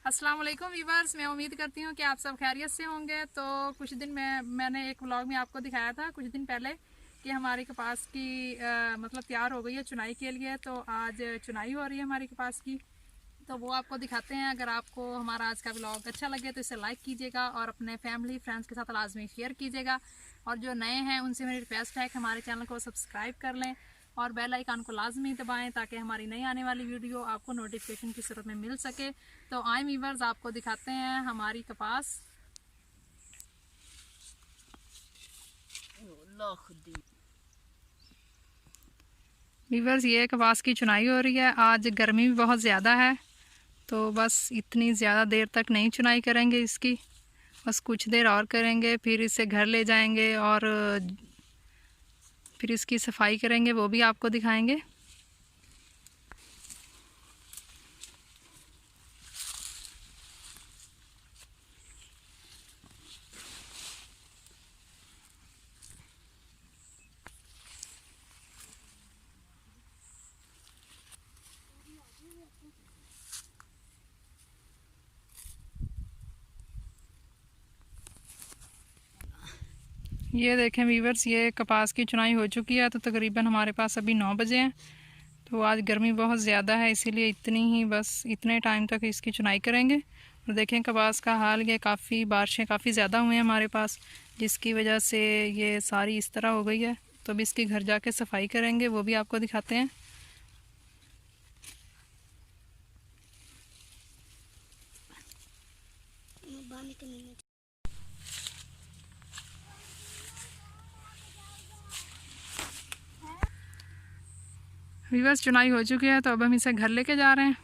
अस्सलाम वालेकुम वीवर्स, मैं उम्मीद करती हूँ कि आप सब खैरियत से होंगे। तो कुछ दिन मैंने एक व्लॉग में आपको दिखाया था कुछ दिन पहले कि हमारी कपास की मतलब तैयार हो गई है चुनाई के लिए। तो आज चुनाई हो रही है हमारी कपास की, तो वो आपको दिखाते हैं। अगर आपको हमारा आज का व्लॉग अच्छा लगे तो इसे लाइक कीजिएगा और अपने फैमिली फ्रेंड्स के साथ लाजमी शेयर कीजिएगा। और जो नए हैं उनसे मेरी रिक्वेस्ट है कि हमारे चैनल को सब्सक्राइब कर लें और बेल आइकन को लाजमी दबाएं ताकि हमारी नई आने वाली वीडियो आपको नोटिफिकेशन की सूरत में मिल सके। तो आए वीवर्स, आपको दिखाते हैं हमारी कपास। वीवर्स, ये कपास की चुनाई हो रही है। आज गर्मी भी बहुत ज़्यादा है, तो बस इतनी ज़्यादा देर तक नहीं चुनाई करेंगे इसकी, बस कुछ देर और करेंगे, फिर इसे घर ले जाएंगे और फिर इसकी सफाई करेंगे, वो भी आपको दिखाएंगे। ये देखें वीवर्स, ये कपास की चुनाई हो चुकी है। तो तकरीबन हमारे पास अभी 9 बजे हैं। तो आज गर्मी बहुत ज़्यादा है, इसीलिए इतने टाइम तक इसकी चुनाई करेंगे। और देखें कपास का हाल, ये काफ़ी बारिशें काफ़ी ज़्यादा हुई हैं हमारे पास, जिसकी वजह से ये सारी इस तरह हो गई है। तो अभी इसकी घर जाके सफाई करेंगे, वो भी आपको दिखाते हैं। वीवर्स, चुनाई हो चुकी है, तो अब हम इसे घर लेके जा रहे हैं।